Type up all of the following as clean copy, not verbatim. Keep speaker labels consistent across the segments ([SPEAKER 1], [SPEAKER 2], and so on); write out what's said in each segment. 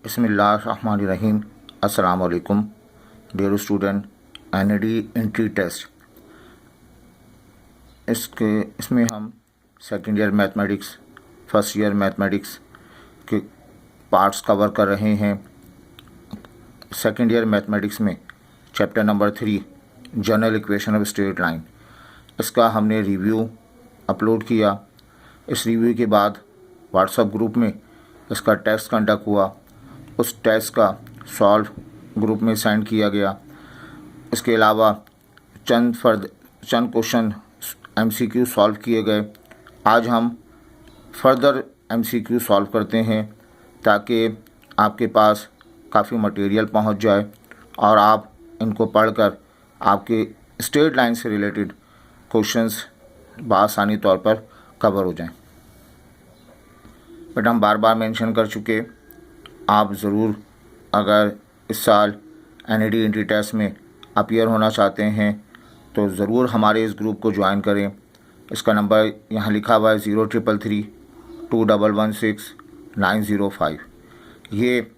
[SPEAKER 1] बिस्मिल्लाहिर्रहमानिर्रहीम। अस्सलाम वालेकुम dear student. NED entry test इसमें हम second year mathematics, first year mathematics के पार्ट्स कवर कर रहे हैं। सेकेंड ईयर मैथमेटिक्स में chapter number 3 general equation of straight line, इसका हमने रिव्यू अपलोड किया। इस रिव्यू के बाद व्हाट्सएप ग्रुप में इसका टेस्ट कंडक्ट हुआ। उस टेस्ट का सॉल्व ग्रुप में सेंड किया गया। इसके अलावा चंद क्वेश्चन एमसीक्यू सॉल्व किए गए। आज हम फर्दर एमसीक्यू सॉल्व करते हैं ताकि आपके पास काफ़ी मटेरियल पहुंच जाए और आप इनको पढ़कर आपके स्ट्रेट लाइन से रिलेटेड क्वेश्चंस बआसानी तौर पर कवर हो जाएं। बट हम बार बार मेंशन कर चुके, आप ज़रूर अगर इस साल एनईडी एंट्री टेस्ट में अपीयर होना चाहते हैं तो ज़रूर हमारे इस ग्रुप को ज्वाइन करें। इसका नंबर यहाँ लिखा हुआ है 0333216905। ये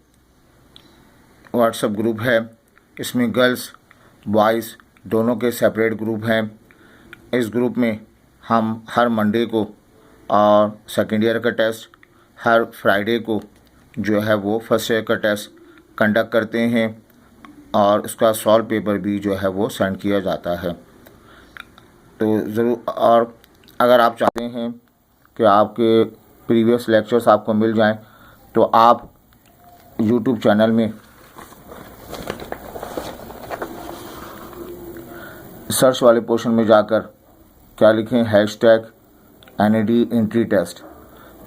[SPEAKER 1] व्हाट्सएप ग्रुप है। इसमें गर्ल्स बॉयज़ दोनों के सेपरेट ग्रुप हैं। इस ग्रुप में हम हर मंडे को और सेकेंड ईयर का टेस्ट हर फ्राइडे को जो है वो फर्स्ट ईयर का टेस्ट कंडक्ट करते हैं और उसका सॉल्व पेपर भी जो है वो सेंड किया जाता है। तो ज़रूर, और अगर आप चाहते हैं कि आपके प्रीवियस लेक्चर्स आपको मिल जाएं तो आप यूट्यूब चैनल में सर्च वाले पोर्शन में जाकर क्या लिखें, #NED एंट्री टेस्ट।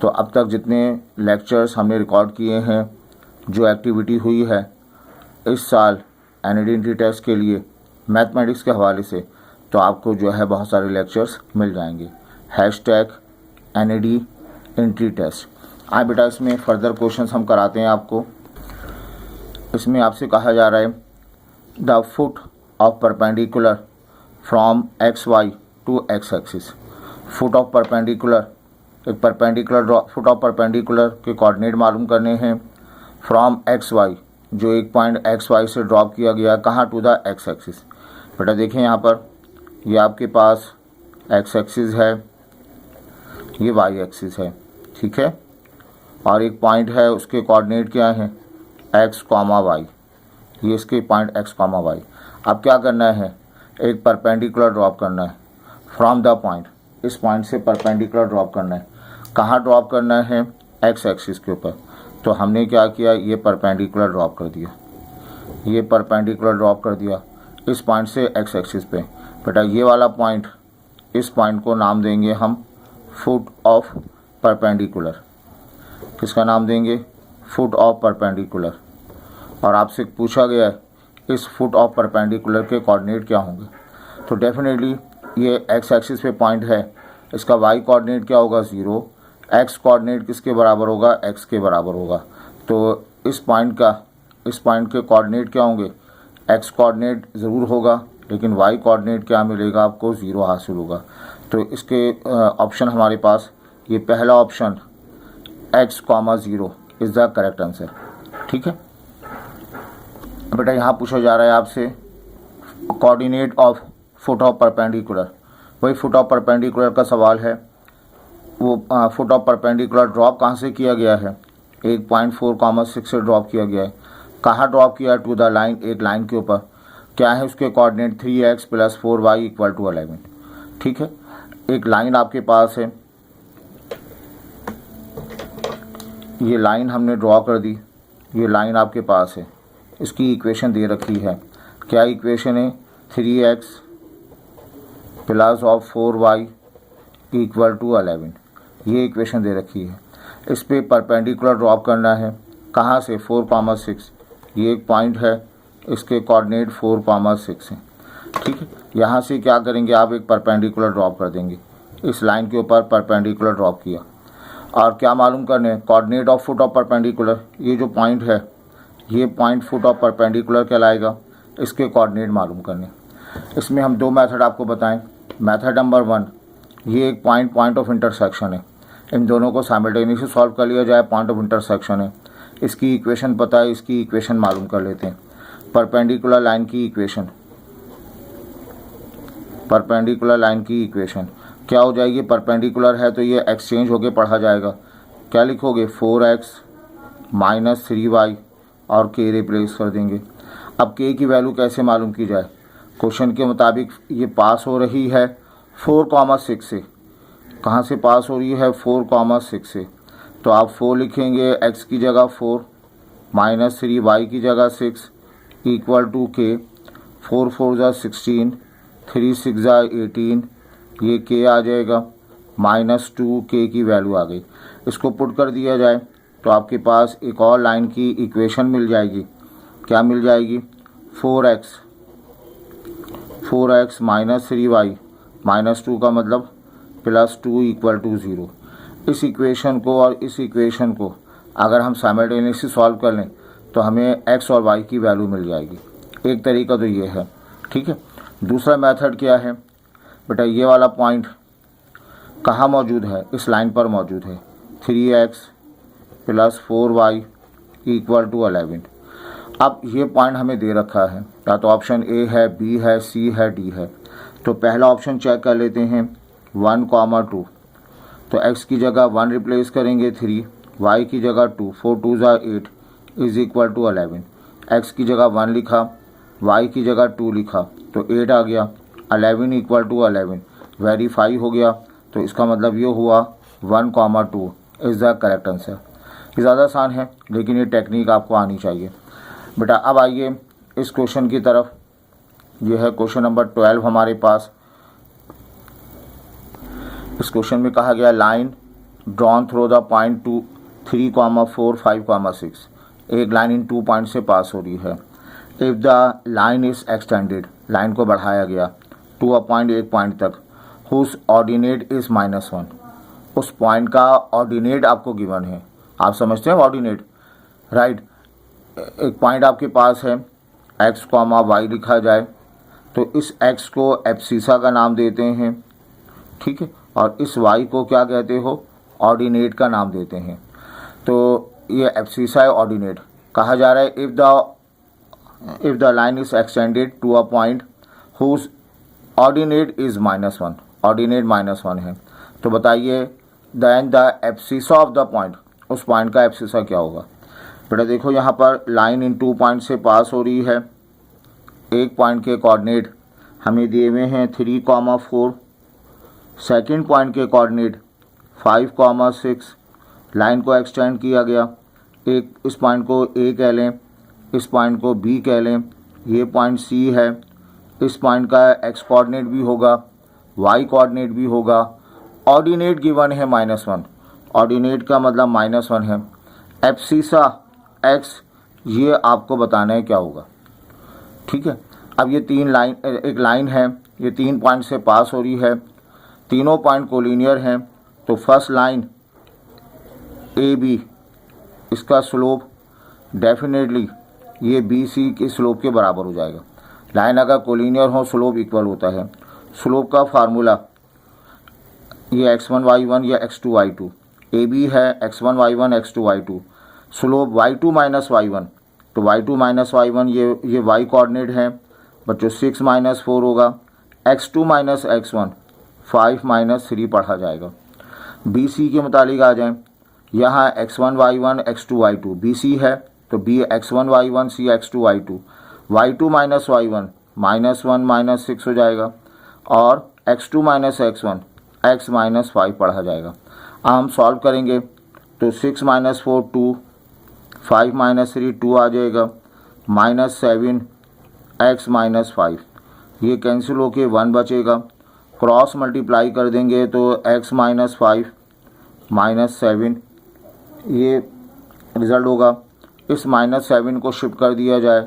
[SPEAKER 1] तो अब तक जितने लेक्चर्स हमने रिकॉर्ड किए हैं, जो एक्टिविटी हुई है इस साल एनईडी एंट्री टेस्ट के लिए मैथमेटिक्स के हवाले से, तो आपको जो है बहुत सारे लेक्चर्स मिल जाएंगे। #NED entry test. आए बेटा, इसमें फर्दर क्वेश्चंस हम कराते हैं आपको। इसमें आपसे कहा जा रहा है the foot of perpendicular from XY to X axis. Foot of perpendicular, एक परपेंडिकुलर फुट ऑफ परपेंडिकुलर के कोऑर्डिनेट मालूम करने हैं फ्रॉम XY, जो एक पॉइंट XY से ड्रॉप किया गया कहाँ, टू द X एक्सिस। बेटा देखें यहाँ पर, ये आपके पास X एक्सिस है, ये Y एक्सिस है, ठीक है। और एक पॉइंट है, उसके कोऑर्डिनेट क्या हैं, X, Y। ये इसके पॉइंट X, Y। अब क्या करना है, एक परपेंडिकुलर ड्रॉप करना है फ्रॉम द पॉइंट। इस पॉइंट से परपेंडिकुलर ड्रॉप करना है। कहाँ ड्रॉप करना है, X एक्सिस के ऊपर। तो हमने क्या किया, ये परपेंडिकुलर ड्रॉप कर दिया, ये परपेंडिकुलर ड्रॉप कर दिया इस पॉइंट से X एक्सिस पे। बेटा ये वाला पॉइंट, इस पॉइंट को नाम देंगे हम फुट ऑफ परपेंडिकुलर। किसका नाम देंगे, फुट ऑफ परपेंडिकुलर। और आपसे पूछा गया है इस फुट ऑफ परपेंडिकुलर के कोऑर्डिनेट क्या होंगे। तो डेफिनेटली ये X एक्सिस पे पॉइंट है, इसका Y कोऑर्डिनेट क्या होगा, 0। X कोऑर्डिनेट किसके बराबर होगा, X के बराबर होगा। तो इस पॉइंट के कोऑर्डिनेट क्या होंगे, X कोऑर्डिनेट ज़रूर होगा, लेकिन Y कोऑर्डिनेट क्या मिलेगा आपको, 0 हासिल होगा। तो इसके ऑप्शन हमारे पास, ये पहला option X, 0 is the correct answer, ठीक है। बेटा यहाँ पूछा जा रहा है आपसे coordinate of foot of perpendicular. वही फुट ऑफ परपेंडिकुलर का सवाल है। वो फुट ऑफ परपेंडिकुलर ड्रॉप कहाँ से किया गया है, एक पॉइंट 4,6 से ड्रॉप किया गया है। कहाँ ड्रॉप किया है, टू द लाइन, एक लाइन के ऊपर। क्या है उसके कोऑर्डिनेट, 3x + 4y = 11, ठीक है। एक लाइन आपके पास है, ये लाइन हमने ड्रॉ कर दी, ये लाइन आपके पास है। इसकी इक्वेशन दे रखी है, क्या इक्वेशन है, 3x + 4y = 11। ये इक्वेशन दे रखी है। इस पे परपेंडिकुलर ड्रॉप करना है, कहाँ से, 4,6। ये एक पॉइंट है, इसके कोऑर्डिनेट 4,6 हैं, ठीक है। यहाँ से क्या करेंगे आप, एक परपेंडिकुलर ड्रॉप कर देंगे। इस लाइन के ऊपर परपेंडिकुलर ड्रॉप किया और क्या मालूम करने, coordinate of foot of perpendicular. ये जो पॉइंट है, ये पॉइंट फुट ऑफ परपेंडिकुलर कहलाएगा। इसके कोऑर्डिनेट मालूम करने। इसमें हम 2 मेथड आपको बताएं। मेथड नंबर 1, ये एक पॉइंट ऑफ इंटरसेक्शन है, इन दोनों को साइमल्टेनियसली सॉल्व कर लिया जाए, पॉइंट ऑफ इंटरसेक्शन है। इसकी इक्वेशन पता है, इसकी इक्वेशन मालूम कर लेते हैं। परपेंडिकुलर लाइन की इक्वेशन, परपेंडिकुलर लाइन की इक्वेशन क्या हो जाएगी? परपेंडिकुलर है तो ये एक्सचेंज होके पढ़ा जाएगा। क्या लिखोगे? 4x माइनस 3y और k रिप्लेस कर देंगे। अब k की वैल्यू कैसे मालूम की जाए? क्वेश्चन के मुताबिक ये पास हो रही है 4,6 से। कहाँ से पास हो रही है? 4,6 से। तो आप 4 लिखेंगे, x की जगह 4 माइनस 3y की जगह 6 इक्वल टू k। 4 4 जा 16, 3 6 जा 18, ये k आ जाएगा माइनस 2k की वैल्यू आ गई। इसको पुट कर दिया जाए तो आपके पास एक और लाइन की इक्वेशन मिल जाएगी। क्या मिल जाएगी? 4x माइनस 3y माइनस 2 का मतलब प्लस 2 इक्वल टू 0। इस इक्वेशन को और इस इक्वेशन को अगर हम साइमल्टेनियसली सॉल्व कर लें तो हमें x और y की वैल्यू मिल जाएगी। एक तरीका तो ये है, ठीक है। दूसरा मेथड क्या है बेटा? ये वाला पॉइंट कहाँ मौजूद है? इस लाइन पर मौजूद है। 3x plus 4y equal to 11। अब ये पॉइंट हमें दे रखा है, या तो ऑप्शन ए है, बी है, सी है, डी है। तो पहला ऑप्शन चेक कर लेते हैं, 1,2। तो x की जगह 1 रिप्लेस करेंगे 3, y की जगह 2, 4 2 जा 8 इज इक्वल टू 11। x की जगह 1 लिखा, y की जगह 2 लिखा तो 8 आ गया। 11 इक्वल टू 11 वेरीफाई हो गया। तो इसका मतलब ये हुआ 1,2 इज़ द करेक्ट आंसर। ये ज़्यादा आसान है लेकिन ये टेक्निक आपको आनी चाहिए बेटा। अब आइए इस क्वेश्चन की तरफ। ये है क्वेश्चन नंबर 12 हमारे पास। इस क्वेश्चन में कहा गया line drawn through the point 2 3, 4, 5, 6। एक लाइन इन 2 पॉइंट से पास हो रही है। If the line is extended, line को बढ़ाया गया टू अ पॉइंट, एक पॉइंट तक, हुज ऑर्डिनेट इज -1। उस पॉइंट का ऑर्डिनेट आपको गिवन है। आप समझते हैं ऑर्डिनेट, राइट। एक पॉइंट आपके पास है x, y लिखा जाए तो इस x को एब्सिसा का नाम देते हैं, ठीक है। और इस y को क्या कहते हो? ऑर्डिनेट का नाम देते हैं। तो ये एब्सिसा है, ऑर्डिनेट कहा जा रहा है। If the line is extended to a point whose ordinate is -1, ordinate -1 है। तो बताइए then the abscissa of the point, उस पॉइंट का एब्सिसा क्या होगा? बेटा देखो यहाँ पर लाइन इन 2 पॉइंट से पास हो रही है। एक पॉइंट के कोऑर्डिनेट हमें दिए हुए हैं 3, 4। सेकंड पॉइंट के कोऑर्डिनेट 5, 6। लाइन को एक्सटेंड किया गया। एक इस पॉइंट को ए कह लें, इस पॉइंट को बी कह लें, ये पॉइंट सी है। इस पॉइंट का एक्स कोऑर्डिनेट भी होगा, वाई कोऑर्डिनेट भी होगा। ऑर्डिनेट गिवन है -1, ऑर्डिनेट का मतलब -1 है। एब्सिसा एक्स, ये आपको बताना है क्या होगा, ठीक है। अब ये एक लाइन है, ये 3 पॉइंट से पास हो रही है। तीनों पॉइंट कोलिनियर हैं। तो फर्स्ट लाइन ए बी, इसका स्लोप डेफिनेटली ये बी सी के स्लोप के बराबर हो जाएगा। लाइन अगर कोलिनियर हो स्लोप इक्वल होता है। स्लोप का फार्मूला ये x1 y1 या x2 y2। ए बी है x1 y1 x2 y2। Slope y2 minus y1, तो y2 माइनस y1 ये y कोऑर्डिनेट है, बच्चों 6 - 4 होगा। x2 माइनस x1 5 - 3 पढ़ा जाएगा। बी सी के मुतालिक आ जाएं। यहाँ x1 y1 x2 y2 B C है तो b x1 y1 c x2 y2। y2 minus y1 -1 -6 हो जाएगा और x2 माइनस x1 x -5 पढ़ा जाएगा। अब हम सॉल्व करेंगे तो 6 - 4 2, 5 - 3 2 आ जाएगा, -7 x -5, ये कैंसिल होके 1 बचेगा। क्रॉस मल्टीप्लाई कर देंगे तो x -5 -7 ये रिज़ल्ट होगा। इस -7 को शिफ्ट कर दिया जाए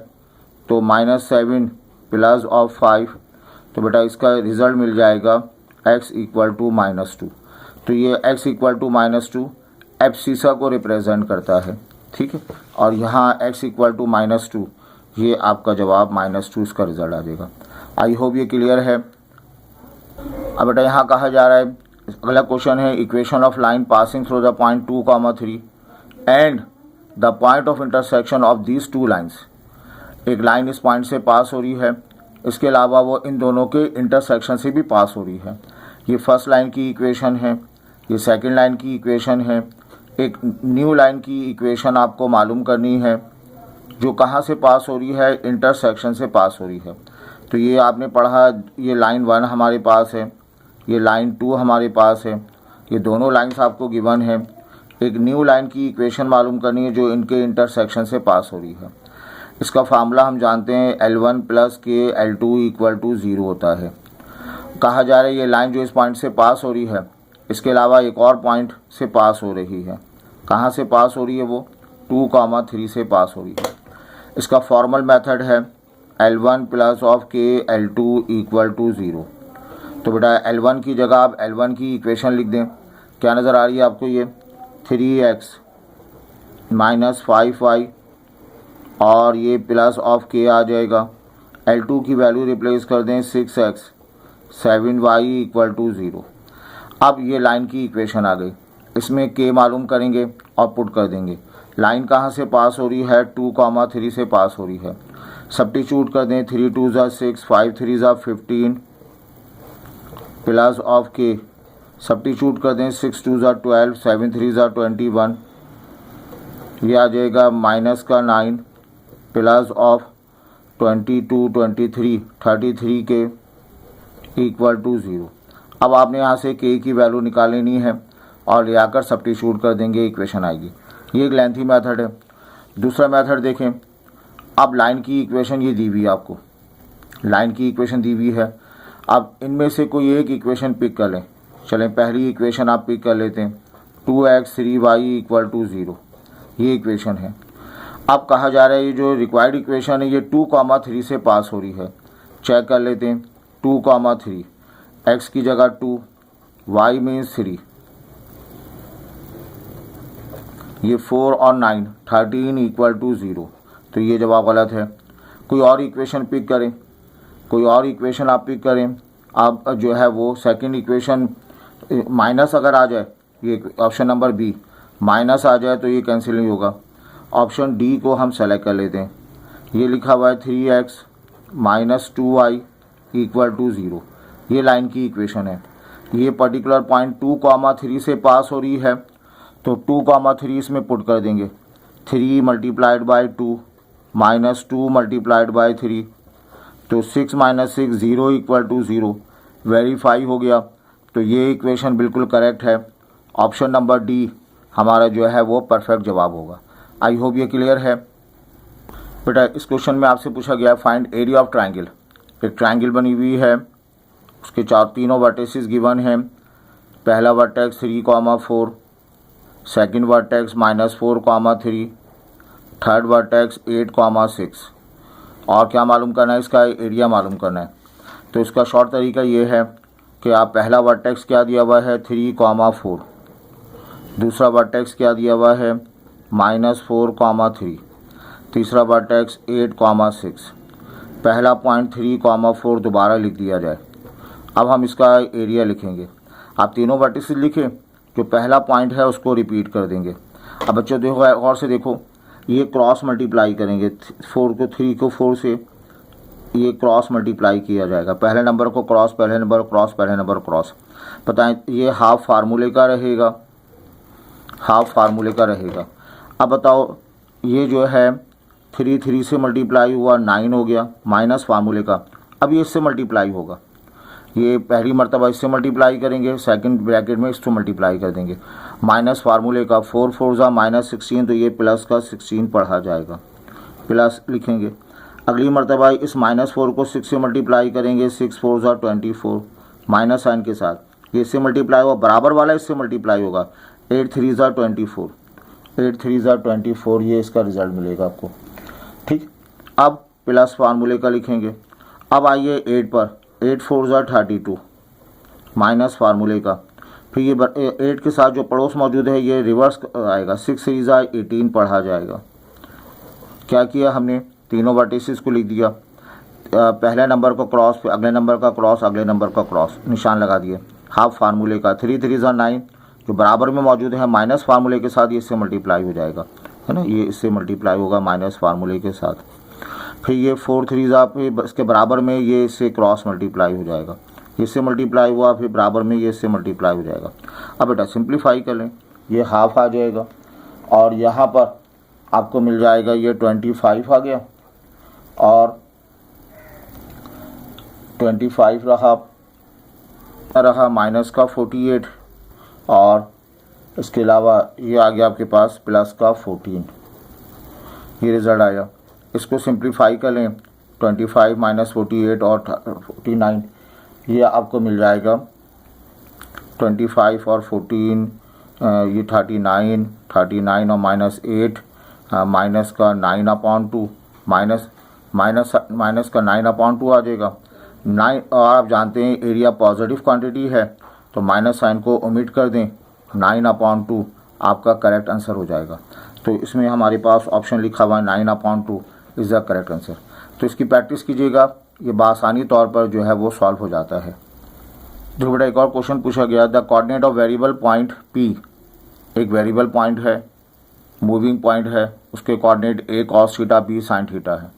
[SPEAKER 1] तो -7 प्लस ऑफ 5, तो बेटा इसका रिज़ल्ट मिल जाएगा x = -2। तो ये x = -2 एब्सिसा को रिप्रेजेंट करता है, ठीक है। और यहाँ x = -2, ये आपका जवाब -2 इसका रिज़ल्ट आ जाएगा। आई होप ये क्लियर है। अब बेटा यहाँ कहा जा रहा है, अगला क्वेश्चन है equation of line passing through the point 2, 3 and the point of intersection of these two lines, एक लाइन इस पॉइंट से पास हो रही है, इसके अलावा वो इन दोनों के इंटरसेक्शन से भी पास हो रही है। ये फर्स्ट लाइन की इक्वेशन है, ये सेकंड लाइन की इक्वेशन है। एक न्यू लाइन की इक्वेशन आपको मालूम करनी है जो कहाँ से पास हो रही है, इंटरसेक्शन से पास हो रही है। तो ये आपने पढ़ा, ये लाइन 1 हमारे पास है, ये लाइन 2 हमारे पास है, ये दोनों लाइन्स आपको गिवन है। एक न्यू लाइन की इक्वेशन मालूम करनी है जो इनके इंटरसेक्शन से पास हो रही है। इसका फार्मूला हम जानते हैं L1 + K L2 = 0 होता है। कहा जा रहा है ये लाइन जो इस पॉइंट से पास हो रही है, इसके अलावा एक और पॉइंट से पास हो रही है। कहाँ से पास हो रही है? वो 2, 3 से पास हो रही है। इसका फॉर्मल मेथड है L1 + K L2 = 0। तो बेटा L1 की जगह आप L1 की इक्वेशन लिख दें। क्या नज़र आ रही है आपको? ये 3x - 5y और ये प्लस ऑफ K आ जाएगा। L2 की वैल्यू रिप्लेस कर दें 6x 7y = 0। अब ये लाइन की इक्वेशन आ गई, इसमें K मालूम करेंगे और पुट कर देंगे। लाइन कहाँ से पास हो रही है? 2, 3 से पास हो रही है। सब्स्टिट्यूट कर दें, 3 2 = 6, 5 3 = 15 प्लस ऑफ K। सब्स्टिट्यूट कर दें, 6 2 = 12, 7 3 = 21, ये आ जाएगा -9 प्लस ऑफ 22 23 33 के = 0। अब आपने यहाँ से K की वैल्यू निकाल लेनी है और ले आकर सब्स्टिट्यूट कर देंगे, इक्वेशन आएगी। ये एक लेंथी मेथड है। दूसरा मेथड देखें। अब लाइन की इक्वेशन ये दी हुई है आपको, लाइन की इक्वेशन दी हुई है। अब इनमें से कोई एक इक्वेशन पिक कर लें। चलें पहली इक्वेशन आप पिक कर लेते हैं, 2x 3y = 0, ये इक्वेशन है। अब कहा जा रहा है ये जो रिक्वायर्ड इक्वेशन है ये 2, 3 से पास हो रही है। चेक कर लेते हैं, 2, 3, x की जगह 2, y मीन्स 3, ये 4 और 9 13 = 0। तो ये जवाब गलत है। कोई और इक्वेशन पिक करें, कोई और इक्वेशन आप पिक करें। आप जो है वो सेकंड इक्वेशन माइनस अगर आ जाए, ये ऑप्शन नंबर बी माइनस आ जाए तो ये कैंसिल नहीं होगा। ऑप्शन डी को हम सेलेक्ट कर लेते हैं। ये लिखा हुआ है 3x - 2y = 0, ये लाइन की इक्वेशन है। ये पर्टिकुलर पॉइंट 2, 3 से पास हो रही है, तो 2, 3 इसमें पुट कर देंगे। 3 × 2 -2 × 3, तो 6 - 6 0 = 0, वेरीफाई हो गया। तो ये इक्वेशन बिल्कुल करेक्ट है। ऑप्शन नंबर डी हमारा जो है वो परफेक्ट जवाब होगा। आई होप ये क्लियर है। बेटा इस क्वेश्चन में आपसे पूछा गया फाइंड एरिया ऑफ ट्रायंगल। एक ट्रायंगल बनी हुई है, उसके तीनों वर्टेक्सेस गिवन हैं। पहला vertex 3, 4, second vertex -4, 3, third vertex 8, 6। और क्या मालूम करना है? इसका एरिया मालूम करना है। तो इसका शॉर्ट तरीका ये है कि आप पहला वर्टेक्स क्या दिया हुआ है 3, 4, दूसरा वर्टेक्स क्या दिया हुआ है -4, 3, तीसरा वर्टेक्स 8, 6। पहला पॉइंट 3, 4 दोबारा लिख दिया जाए। अब हम इसका एरिया लिखेंगे। आप तीनों वर्टिसेस लिखें, जो पहला पॉइंट है उसको रिपीट कर देंगे। अब बच्चों देखो, गौर से देखो, ये क्रॉस मल्टीप्लाई करेंगे। 3 को 4 से ये क्रॉस मल्टीप्लाई किया जाएगा। पहले नंबर को क्रॉस, पहले नंबर क्रॉस, पहले नंबर क्रॉस। बताएं, ये हाफ फार्मूले का रहेगा, हाफ फार्मूले का रहेगा। अब बताओ, ये जो है 3 से मल्टीप्लाई हुआ 9 हो गया, माइनस फार्मूले का। अब ये इससे मल्टीप्लाई होगा, ये पहली मर्तबा इससे मल्टीप्लाई करेंगे, सेकंड ब्रैकेट में इसको मल्टीप्लाई कर देंगे। माइनस फार्मूले का 4 4 -16, तो ये प्लस का 16 पढ़ा जाएगा, प्लस लिखेंगे। अगली मर्तबा इस -4 को 6 से मल्टीप्लाई करेंगे, 6 4 24, माइनस साइन के साथ। ये इससे मल्टीप्लाई होगा, बराबर वाला इससे मल्टीप्लाई होगा, 8 3 24, 8 3 24, ये इसका रिजल्ट मिलेगा आपको। ठीक, अब प्लस फार्मूले का लिखेंगे। अब आइए 8 पर, 8 4 32, माइनस फार्मूले का। फिर ये 8 के साथ जो पड़ोस मौजूद है ये रिवर्स आएगा, 6 3 18 पढ़ा जाएगा। क्या किया हमने? तीनों वर्टिसेस को लिख दिया, पहले नंबर को क्रॉस, फिर अगले नंबर का क्रॉस, अगले नंबर का क्रॉस, निशान लगा दिए। हाफ फार्मूले का 3 3 9 जो बराबर में मौजूद है, माइनस फार्मूले के साथ ये इससे मल्टीप्लाई हो जाएगा। है ना, ये इससे मल्टीप्लाई होगा माइनस फार्मूले के साथ। फिर ये 4 3 आप इसके बराबर में ये इससे क्रॉस मल्टीप्लाई हो जाएगा, इससे मल्टीप्लाई हुआ, फिर बराबर में ये इससे मल्टीप्लाई हो जाएगा। अब बेटा सिंप्लीफाई कर लें, ये हाफ आ जाएगा और यहाँ पर आपको मिल जाएगा ये 25 आ गया और 25 रहा माइनस का 48 और इसके अलावा ये आ गया आपके पास प्लस का 14, ये रिज़ल्ट आया। इसको सिंप्लीफाई कर लें, 25 माइनस 48 और 49, ये आपको मिल जाएगा 25 और 14 ये 39 और माइनस 8 माइनस का 9/2 माइनस का 9/2 आ जाएगा 9। और आप जानते हैं एरिया पॉजिटिव क्वांटिटी है तो माइनस साइन को ओमिट कर दें, 9/2 आपका करेक्ट आंसर हो जाएगा। तो इसमें हमारे पास ऑप्शन लिखा हुआ है 9/2 इज़ द करेक्ट आंसर। तो इसकी प्रैक्टिस कीजिएगा, ये बासानी तौर पर जो है वो सॉल्व हो जाता है। जो बेटा एक और क्वेश्चन पूछा गया, the coordinate of variable point P, एक वेरिएबल पॉइंट है, मूविंग पॉइंट है, उसके coordinate A cos theta B sin theta है,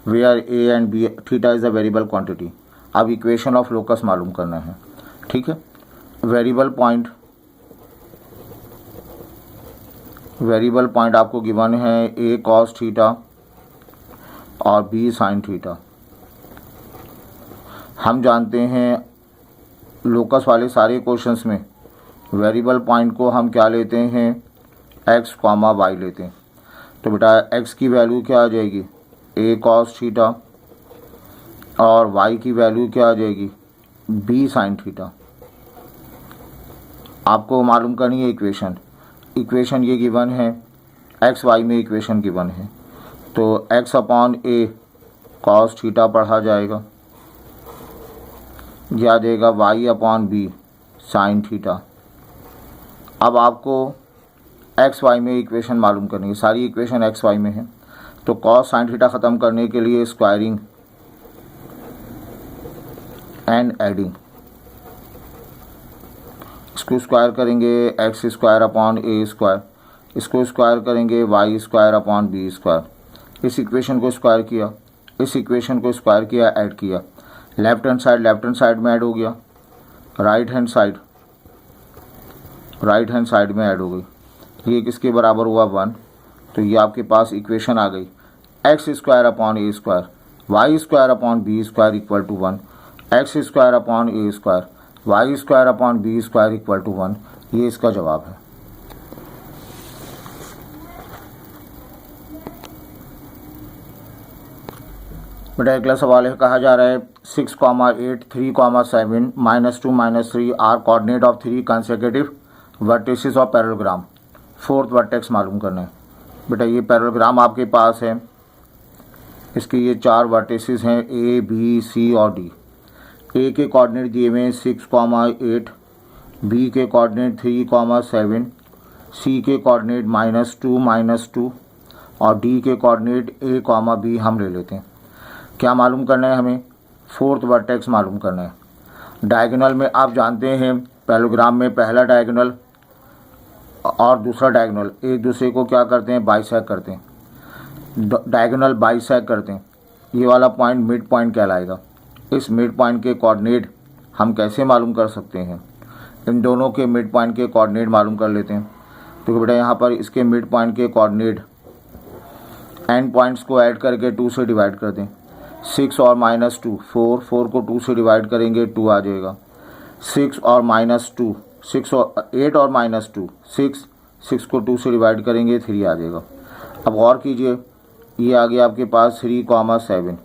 [SPEAKER 1] where A and B theta is the variable quantity. अब इक्वेशन ऑफ लोकस मालूम करना है, ठीक है। वेरिएबल पॉइंट आपको गिवन है A cos थीटा और B sin थीटा। हम जानते हैं लोकस वाले सारे क्वेश्चंस में वेरिएबल पॉइंट को हम क्या लेते हैं, x, y लेते हैं। तो बेटा x की वैल्यू क्या आ जाएगी, A cos थीटा और y की वैल्यू क्या आ जाएगी, B sin थीटा। आपको मालूम करनी है इक्वेशन ये गिवन है, x y में इक्वेशन गिवन है, तो x/a cos थीटा पढ़ा जाएगा, यह आ जाएगा y/b sin थीटा। अब आपको एक्स वाई में इक्वेशन मालूम करनी है, सारी इक्वेशन एक्स वाई में है, तो cos sin थीटा ख़त्म करने के लिए स्क्वायरिंग एंड एडिंग, इसको स्क्वायर करेंगे x square upon a square, इसको स्क्वायर करेंगे y square upon b square. इस इक्वेशन को स्क्वायर किया, इस इक्वेशन को स्क्वायर किया, ऐड किया, लेफ्ट हैंड साइड में ऐड हो गया, राइट हैंड साइड में ऐड हो गई, ये किसके बराबर हुआ 1। तो ये आपके पास इक्वेशन आ गई, x square upon a square y square upon b square equal to 1, x square upon a square y square upon b square equal to 1, ये इसका जवाब है। बेटा अगला सवाल है, कहा जा रहा है 6, 8, 3, 7 -2, -3 are coordinate of 3 consecutive vertices of parallelogram. Fourth vertex मालूम करना है। बेटा ये पैरेललोग्राम आपके पास है, इसके ये 4 वर्टिसेस हैं ए बी सी और डी। ए के कोऑर्डिनेट दिए हुए हैं 6, 8, बी के कोऑर्डिनेट 3, 7, सी के कोऑर्डिनेट -2, -2 और डी के कोऑर्डिनेट ए, बी हम ले लेते हैं। क्या मालूम करना है हमें, फोर्थ वर्टेक्स मालूम करना है। डायगोनल में आप जानते हैं पैरेललोग्राम में पहला डायगोनल और दूसरा डायगोनल एक दूसरे को क्या करते हैं, बाइसेक्ट करते हैं, डायगोनल बाइसेक्ट करते हैं। ये वाला पॉइंट मिड पॉइंट कहलाएगा। इस मिड पॉइंट के कोऑर्डिनेट हम कैसे मालूम कर सकते हैं, इन दोनों के मिड पॉइंट के कोऑर्डिनेट मालूम कर लेते हैं। तो बेटा यहाँ पर इसके मिड पॉइंट के कोऑर्डिनेट एंड पॉइंट्स को ऐड करके 2 से डिवाइड कर दें। 6 और -2 4 को 2 से डिवाइड करेंगे 2 आ जाएगा। 6 और -2 6 और 8 और -2 6 को 2 से डिवाइड करेंगे 3 आ जाएगा। अब गौर कीजिए, ये आ गया आपके पास 3, 7,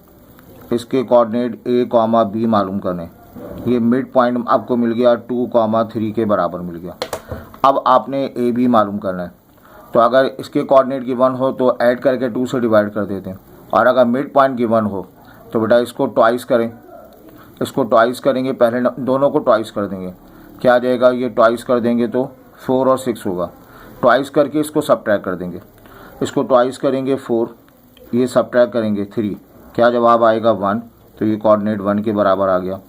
[SPEAKER 1] इसके कोऑर्डिनेट ए, बी मालूम करने। ये मिड पॉइंट आपको मिल गया 2, 3 के बराबर मिल गया। अब आपने ए बी मालूम करना है, तो अगर इसके कोऑर्डिनेट गिवन हो तो ऐड करके 2 से डिवाइड कर देते हैं, और अगर मिड पॉइंट गिवन हो तो बेटा इसको ट्वाइस करें, इसको ट्वाइस करेंगे, पहले दोनों को ट्वाइस कर देंगे, क्या आ जाएगा, ये ट्वाइस कर देंगे तो 4 और 6 होगा। ट्वाइस करके इसको सबट्रैक्ट कर देंगे, इसको ट्वाइस करेंगे 4, ये सबट्रैक्ट करेंगे 3, क्या जवाब आएगा 1। तो ये कोऑर्डिनेट 1 के बराबर आ गया।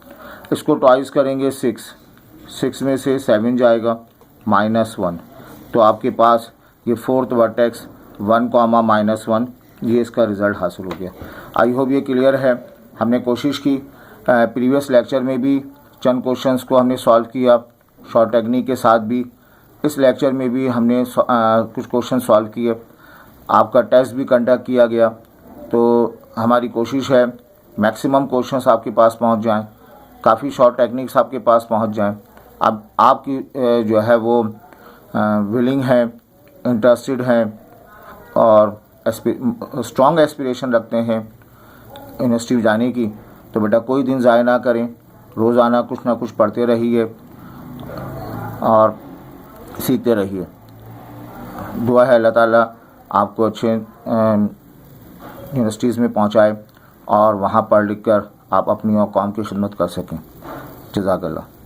[SPEAKER 1] इसको ट्वाइस करेंगे 6 में से 7 जाएगा -1, तो आपके पास ये फोर्थ वर्टेक्स 1, ये इसका रिज़ल्ट हासिल हो गया। आई होप ये क्लियर है। हमने कोशिश की प्रीवियस लेक्चर में भी चंद क्वेश्चंस को हमने सॉल्व किया शॉर्ट टेक्निक के साथ भी। इस लेक्चर में भी हमने कुछ क्वेश्चन सॉल्व किए, आपका टेस्ट भी कंडक्ट किया गया। तो हमारी कोशिश है मैक्सिमम क्वेश्चंस आपके पास पहुंच जाएं, काफ़ी शॉर्ट टेक्निक्स आपके पास पहुंच जाएं। अब आपकी जो है वो विलिंग है, इंटरेस्टेड हैं और स्ट्रॉन्ग एस्पिरेशन रखते हैं यूनिवर्सिटी जाने की, तो बेटा कोई दिन ज़ाया ना करें, रोज़ाना कुछ ना कुछ पढ़ते रहिए और सीखते रहिए। दुआ है अल्लाह ताला आपको अच्छे यूनिवर्सिटीज़ में पहुंचाए और वहां पढ़ लिख कर आप अपनी और कौम की खिदमत कर सकें। जज़ाकल्लाह।